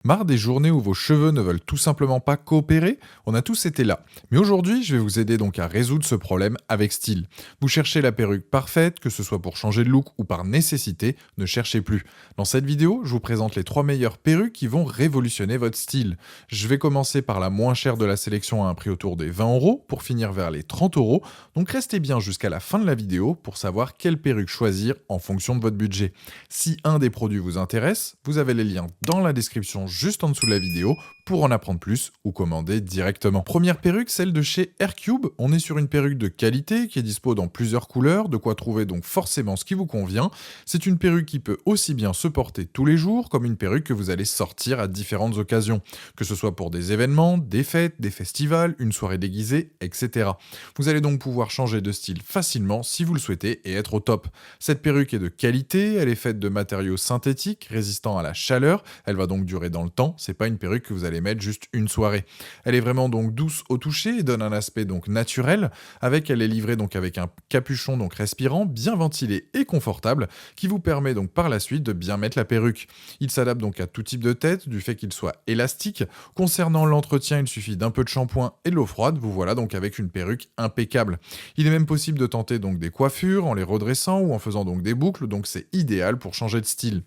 Marre des journées où vos cheveux ne veulent tout simplement pas coopérer? On a tous été là. Mais aujourd'hui, je vais vous aider donc à résoudre ce problème avec style. Vous cherchez la perruque parfaite, que ce soit pour changer de look ou par nécessité, ne cherchez plus. Dans cette vidéo, je vous présente les 3 meilleures perruques qui vont révolutionner votre style. Je vais commencer par la moins chère de la sélection à un prix autour des 20 € pour finir vers les 30 €. Donc restez bien jusqu'à la fin de la vidéo pour savoir quelle perruque choisir en fonction de votre budget. Si un des produits vous intéresse, vous avez les liens dans la description juste en dessous de la vidéo pour en apprendre plus ou commander directement. Première perruque, celle de chez Aircube. On est sur une perruque de qualité qui est dispo dans plusieurs couleurs, de quoi trouver donc forcément ce qui vous convient. C'est une perruque qui peut aussi bien se porter tous les jours comme une perruque que vous allez sortir à différentes occasions, que ce soit pour des événements, des fêtes, des festivals, une soirée déguisée, etc. Vous allez donc pouvoir changer de style facilement si vous le souhaitez et être au top. Cette perruque est de qualité, elle est faite de matériaux synthétiques résistants à la chaleur, elle va donc durer dans le temps, c'est pas une perruque que vous allez mettre juste une soirée. Elle est vraiment donc douce au toucher et donne un aspect donc naturel, elle est livrée donc avec un capuchon donc respirant, bien ventilé et confortable, qui vous permet donc par la suite de bien mettre la perruque. Il s'adapte donc à tout type de tête, du fait qu'il soit élastique. Concernant l'entretien, il suffit d'un peu de shampoing et de l'eau froide, vous voilà donc avec une perruque impeccable. Il est même possible de tenter donc des coiffures en les redressant ou en faisant donc des boucles, donc c'est idéal pour changer de style.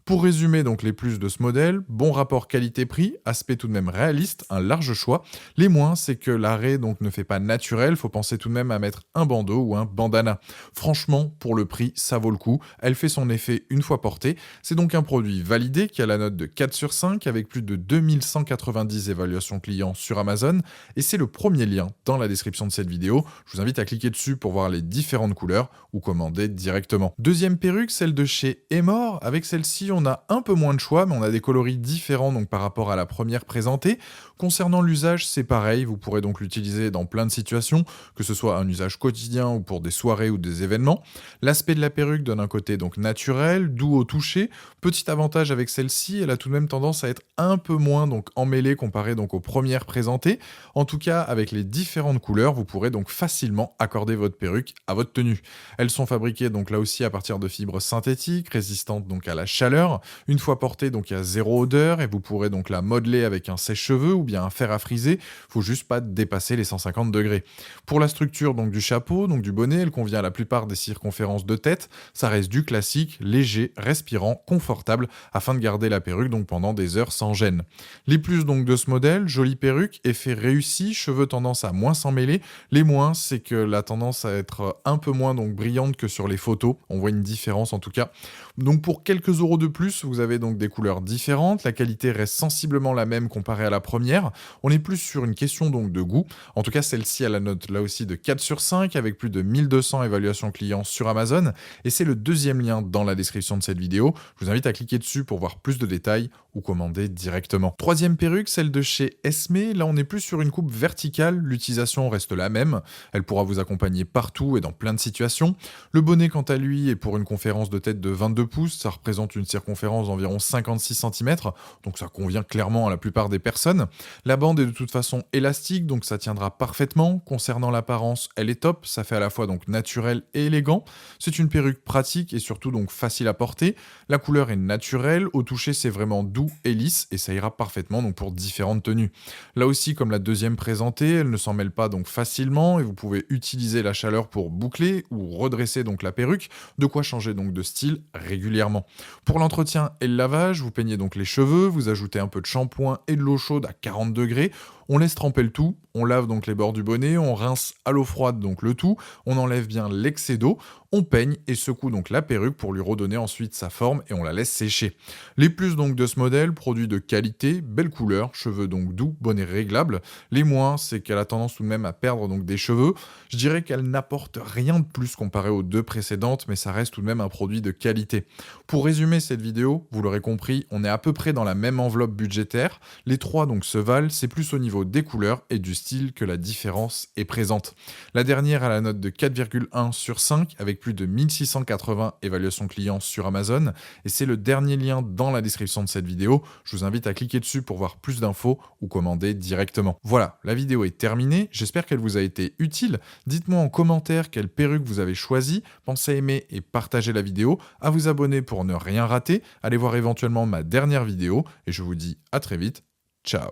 Pour résumer donc les plus de ce modèle, bon rapport qualité-prix, aspect tout de même réaliste, un large choix. Les moins, c'est que l'arrêt donc ne fait pas naturel, faut penser tout de même à mettre un bandeau ou un bandana. Franchement, pour le prix, ça vaut le coup. Elle fait son effet une fois portée. C'est donc un produit validé qui a la note de 4 sur 5 avec plus de 2190 évaluations clients sur Amazon et c'est le premier lien dans la description de cette vidéo. Je vous invite à cliquer dessus pour voir les différentes couleurs ou commander directement. Deuxième perruque, celle de chez Emor. Avec celle-ci, on a un peu moins de choix, mais on a des coloris différents donc par rapport à la première présentée. Concernant l'usage, c'est pareil, vous pourrez donc l'utiliser dans plein de situations, que ce soit un usage quotidien ou pour des soirées ou des événements. L'aspect de la perruque donne un côté donc naturel, doux au toucher. Petit avantage avec celle-ci, elle a tout de même tendance à être un peu moins donc emmêlée comparée donc aux premières présentées. En tout cas, avec les différentes couleurs, vous pourrez donc facilement accorder votre perruque à votre tenue. Elles sont fabriquées donc là aussi à partir de fibres synthétiques, résistantes donc à la chaleur. Une fois portée, donc il y a zéro odeur et vous pourrez donc la modeler avec un sèche-cheveux ou bien un fer à friser. Faut juste pas dépasser les 150 degrés. Pour la structure donc du chapeau, donc du bonnet, elle convient à la plupart des circonférences de tête. Ça reste du classique, léger, respirant, confortable, afin de garder la perruque donc pendant des heures sans gêne. Les plus donc de ce modèle, jolie perruque, effet réussi, cheveux tendance à moins s'en mêler. Les moins, c'est que la tendance à être un peu moins donc brillante que sur les photos. On voit une différence en tout cas. Donc pour quelques euros de plus, vous avez donc des couleurs différentes. La qualité reste sensiblement la même comparée à la première. On est plus sur une question donc de goût. En tout cas, celle-ci a la note là aussi de 4 sur 5 avec plus de 1200 évaluations clients sur Amazon. Et c'est le deuxième lien dans la description de cette vidéo. Je vous invite à cliquer dessus pour voir plus de détails ou commander directement. Troisième perruque, celle de chez Esme. Là, on est plus sur une coupe verticale. L'utilisation reste la même. Elle pourra vous accompagner partout et dans plein de situations. Le bonnet, quant à lui, est pour une conférence de tête de 22 pouces. Ça représente une circonférence d'environ 56 cm. Donc ça convient clairement à la plupart des personnes. La bande est de toute façon élastique, donc ça tiendra parfaitement. Concernant l'apparence, elle est top. Ça fait à la fois donc naturel et élégant. C'est une perruque pratique et surtout donc facile à porter. La couleur est naturelle. Au toucher, c'est vraiment doux et lisse et ça ira parfaitement donc pour différentes tenues. Là aussi, comme la deuxième présentée, elle ne s'en mêle pas donc facilement et vous pouvez utiliser la chaleur pour boucler ou redresser donc la perruque, de quoi changer donc de style régulièrement. Pour l'entretien et le lavage, vous peignez donc les cheveux, vous ajoutez un peu de shampoing et de l'eau chaude à 40 degrés, on laisse tremper le tout, on lave donc les bords du bonnet, on rince à l'eau froide donc le tout, on enlève bien l'excès d'eau, on peigne et secoue donc la perruque pour lui redonner ensuite sa forme et on la laisse sécher. Les plus donc de ce modèle, produit de qualité, belle couleur, cheveux donc doux, bonnet réglable. Les moins, c'est qu'elle a tendance tout de même à perdre donc des cheveux. Je dirais qu'elle n'apporte rien de plus comparé aux deux précédentes, mais ça reste tout de même un produit de qualité. Pour résumer cette vidéo, vous l'aurez compris, on est à peu près dans la même enveloppe budgétaire. Les trois donc se valent, c'est plus au niveau des couleurs et du style style que la différence est présente. La dernière a la note de 4,1 sur 5 avec plus de 1680 évaluations clients sur Amazon et c'est le dernier lien dans la description de cette vidéo. Je vous invite à cliquer dessus pour voir plus d'infos ou commander directement. Voilà, la vidéo est terminée. J'espère qu'elle vous a été utile. Dites-moi en commentaire quelle perruque vous avez choisi. Pensez à aimer et partager la vidéo, à vous abonner pour ne rien rater. Allez voir éventuellement ma dernière vidéo et je vous dis à très vite. Ciao.